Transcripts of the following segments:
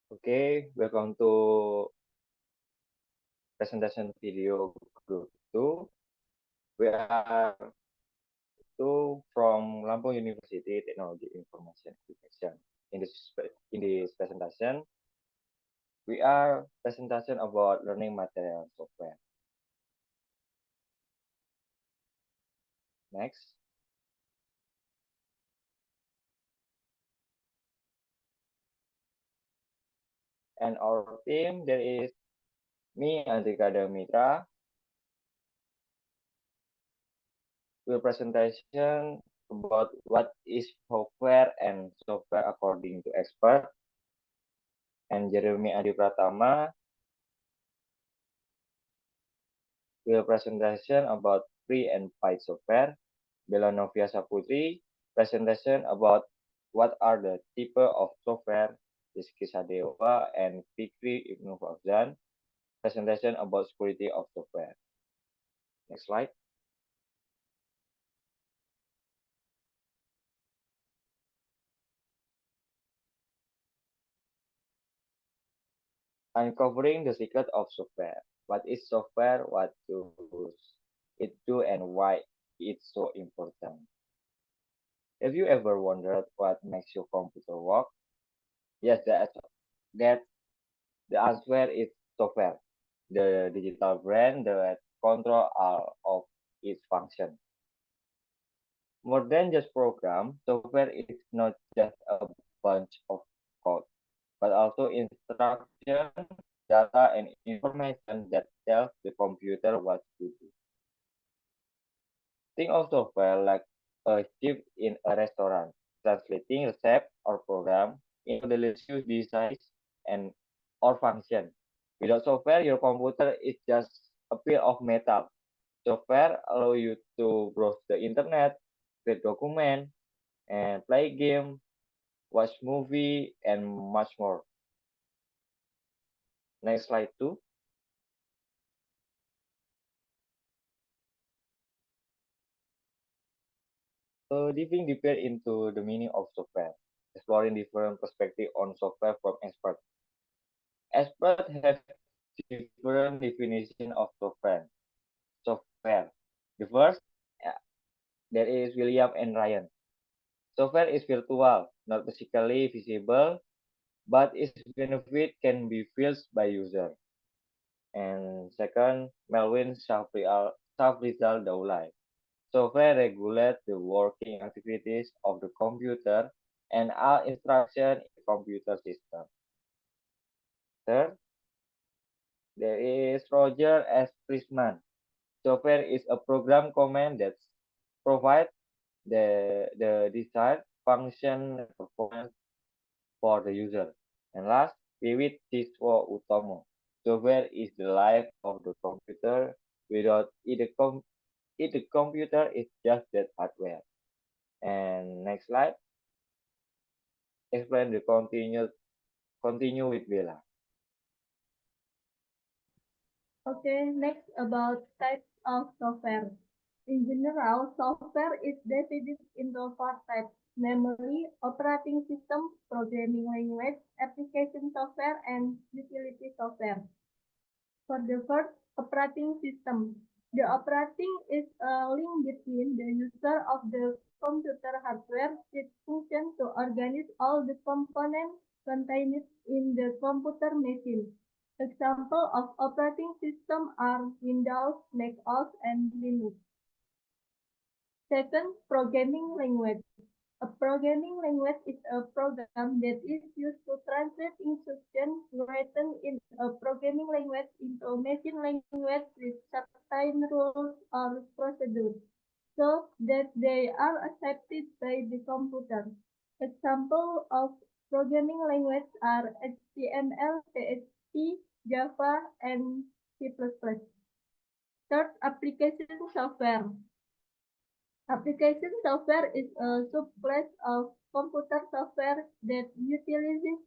Okay, welcome to presentation video group 2. We are two from Lampung University Technology Information Application. In this presentation, we are presentation about learning material software. Next. And our team, there is me, Andrika Mitra. Will presentation about what is software and software according to expert. And Jeremy Adi Pratama will presentation about free and paid software. Bella Novia Saputri presentation about what are the type of software. Rizky Sadewa and Fikri Ibnu Fauzan presentation about security of software. Next slide. Uncovering the secret of software. What is software? What does it do and why it's so important? Have you ever wondered what makes your computer work? Yes, that the answer is software, the digital brain that control all of its function. More than just program, software is not just a bunch of code, but also instruction, data, and information that tells the computer what to do. Think of software like a chef in a restaurant, translating recipe or program into delicious designs and or function. Without software, your computer is just a pile of metal. Software allow you to browse the internet, create document, and play game, watch movie, and much more. Next slide two. Diving deeper into the meaning of software, exploring different perspectives on software from experts. Experts have different definition of software. Software. The first, there is William and Ryan. Software is virtual, not physically visible, but its benefit can be felt by user. And second, Melvin Shafrizal Daulay. Software regulates the working activities of the computer and all instructions in the computer system. Third, there is Roger S. Prisman. Software is a program command that provides the desired function and performance for the user. And last, Vivit Siswa Utomo. Software is the life of the computer. Without it, the computer is just that hardware. And next slide, explain the continue with Bella. Okay, next about types of software. In general, software is divided into four types, namely operating system, programming language, application software, and utility software. For the first, operating system. The operating is a link between the user of the computer hardware with function to organize all the components contained in the computer machine. Examples of operating system are Windows, Mac OS, and Linux. Second, programming language. A programming language is a program that is used to translate instructions written in a programming language into machine language with certain rules or procedures, so that they are accepted by the computer. Examples of programming language are HTML, PHP, Java, and C++. Third, application software. Application software is a subclass of computer software that utilizes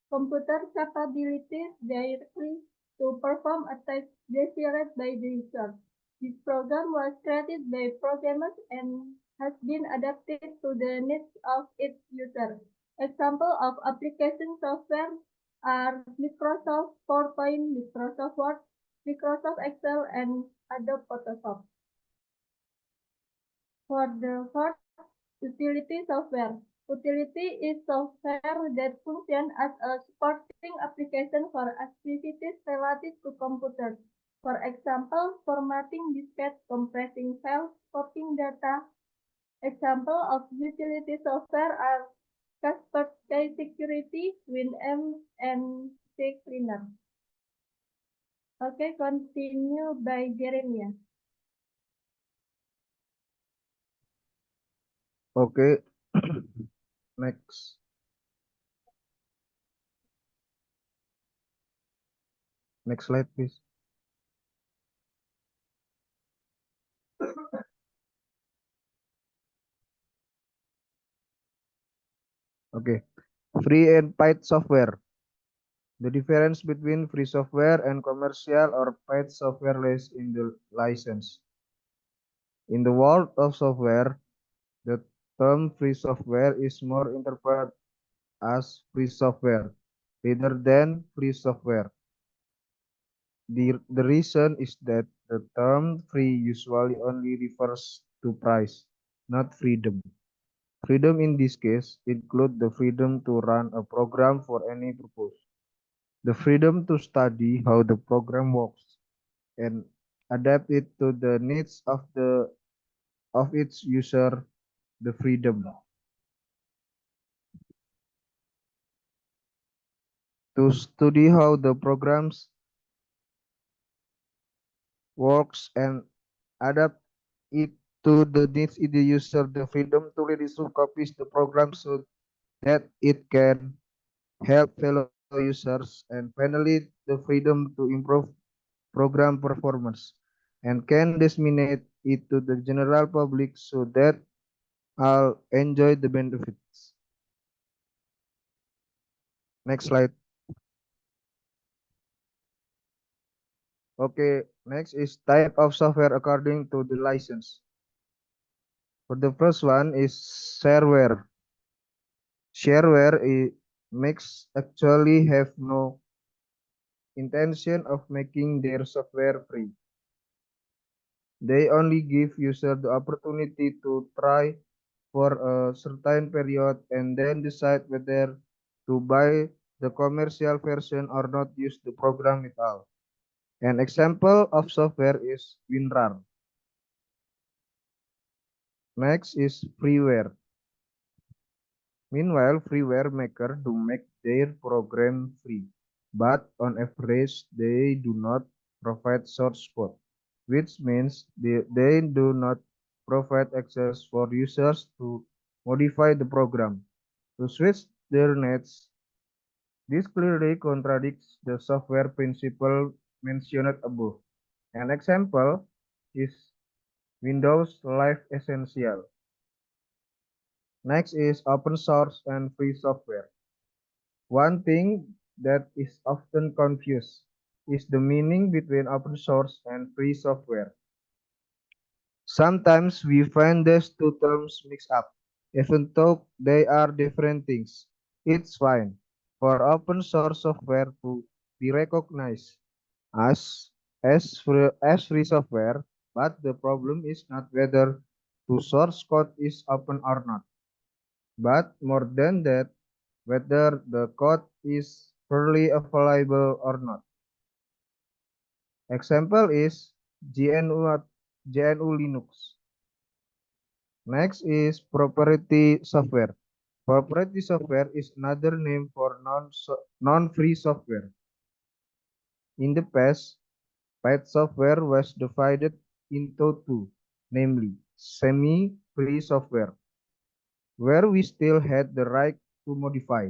computer capabilities directly to perform a task desired by the user. This program was created by programmers and has been adapted to the needs of its user. Example of application software are Microsoft PowerPoint, Microsoft Word, Microsoft Excel, and Adobe Photoshop. For the first, utility software. Utility is software that functions as a supporting application for activities related to computers. For example, formatting diskettes, compressing files, copying data. Example of utility software are Kaspersky Security, WinM, and CCleaner. Okay, continue by Jeremiah. Okay. Next. Next slide, please. Okay. Free and paid software. The difference between free software and commercial or paid software lies in the license. In the world of software, the term free software is more interpreted as free software rather than free software. The reason is that the term free usually only refers to price, not freedom. Freedom in this case includes the freedom to run a program for any purpose, the freedom to study how the program works, and adapt it to the needs of its user, the freedom to study how the programs works and adapt it to the needs of the user, the freedom to reduce copies the program so that it can help fellow users, and finally the freedom to improve program performance and can disseminate it to the general public so that all enjoy the benefits. Next slide. Okay, next is type of software according to the license. For the first one is shareware. Shareware makes actually have no intention of making their software free. They only give user the opportunity to try for a certain period and then decide whether to buy the commercial version or not use the program at all. An example of software is WinRAR. Next is freeware. Meanwhile, freeware makers do make their program free, but on average they do not provide source code, which means they do not provide access for users to modify the program, to switch their needs. This clearly contradicts the software principle mentioned above. An example is Windows Live Essential. Next is open source and free software. One thing that is often confused is the meaning between open source and free software. Sometimes we find these two terms mixed up, even though they are different things. It's fine for open source software to be recognized as as free software, but the problem is not whether the source code is open or not, but more than that, whether the code is freely available or not. Example is GNU Linux. Next is proprietary software. Proprietary software is another name for non-free software. In the past, paid software was divided into two, namely semi-free software, where we still had the right to modify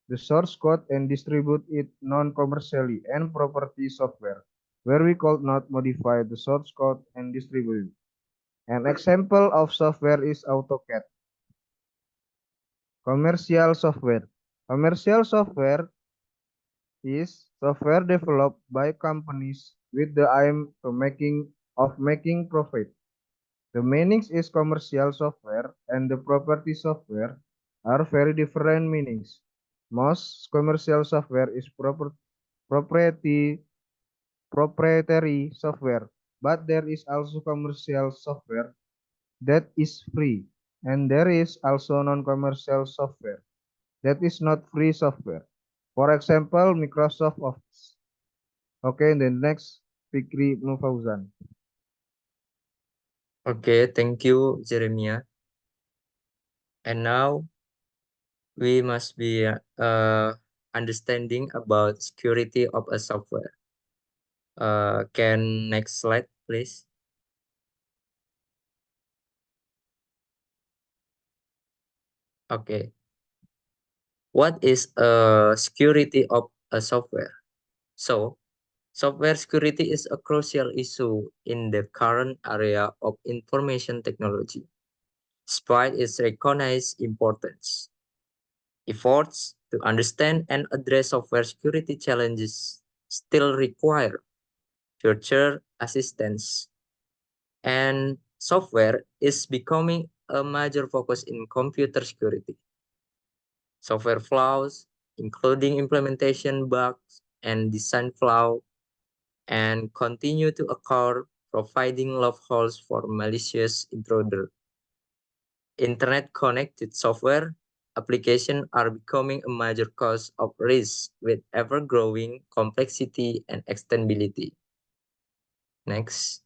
the source code and distribute it non-commercially, and proprietary software, where we could not modify the source code and distribute it. An example of software is AutoCAD. Commercial software. Commercial software is software developed by companies with the aim of making profit. The meanings is commercial software and the property software are very different meanings. Most commercial software is proprietary software, but there is also commercial software that is free, and there is also non-commercial software that is not free software. For example, Microsoft Office. Okay, and then next, Fikri Ibnu Fauzan. Okay, thank you, Jeremiah. And now we must be understanding about security of a software. Can next slide, please? Okay. What is security of a software? So, software security is a crucial issue in the current area of information technology. Despite its recognized importance, efforts to understand and address software security challenges still require future assistance, and software is becoming a major focus in computer security. Software flaws, including implementation bugs and design flaws, and continue to occur, providing loopholes for malicious intruders. Internet-connected software applications are becoming a major cause of risk with ever-growing complexity and extensibility. Next.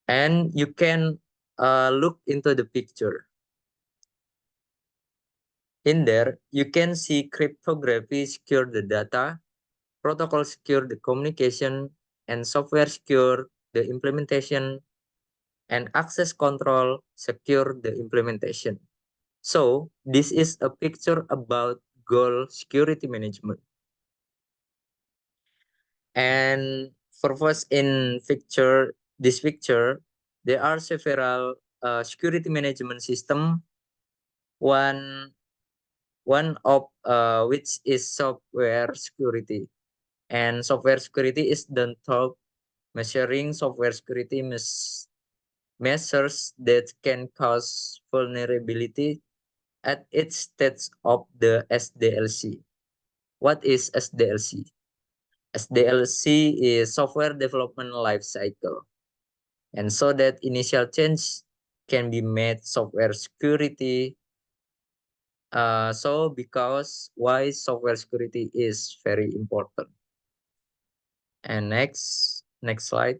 And you can look into the picture. In there, you can see cryptography secure the data, protocol secure the communication, and software secure the implementation, and access control secure the implementation. So this is a picture about goal security management. And for first in this picture, there are several security management system. One of which is software security. And software security is done through measuring software security measures that can cause vulnerability at each stage of the SDLC. What is SDLC? SDLC is software development life cycle. And so that initial change can be made software security. So because why software security is very important. And next slide.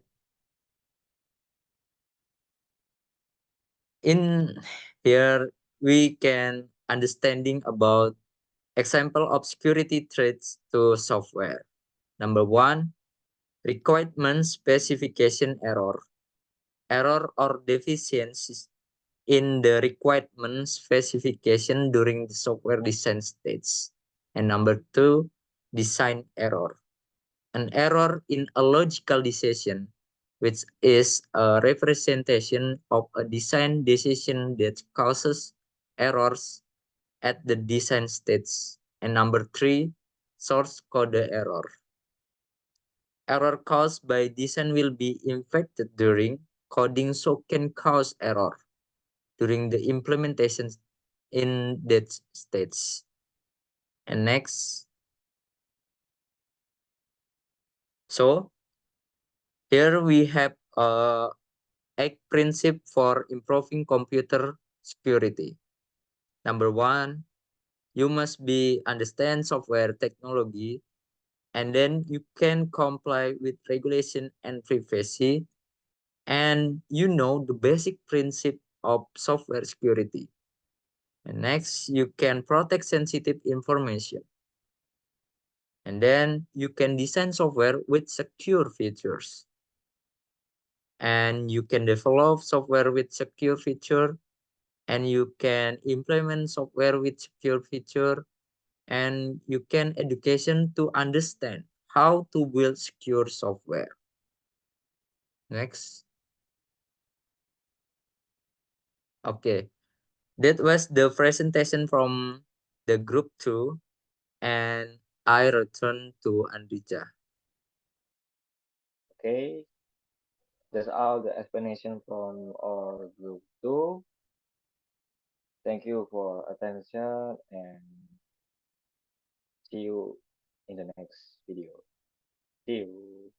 In here, we can understanding about example of security threats to software. Number one, requirement specification error. Error or deficiencies in the requirement specification during the software design stage. And number two, design error. An error in a logical decision, which is a representation of a design decision that causes errors at the design stage. And number three, source code error. Error caused by design will be infected during coding, so can cause error during the implementation in that stage. And next, so here we have a principle for improving computer security. Number one, you must be understand software technology, and then you can comply with regulation and privacy, and you know the basic principle of software security. And next, you can protect sensitive information. And then you can design software with secure features. And you can develop software with secure feature, and you can implement software with secure feature, and you can education to understand how to build secure software. Next. Okay, that was the presentation from the group 2, and I return to Andrija. Okay, that's all the explanation from our group 2. Thank you for attention and see you in the next video. See you.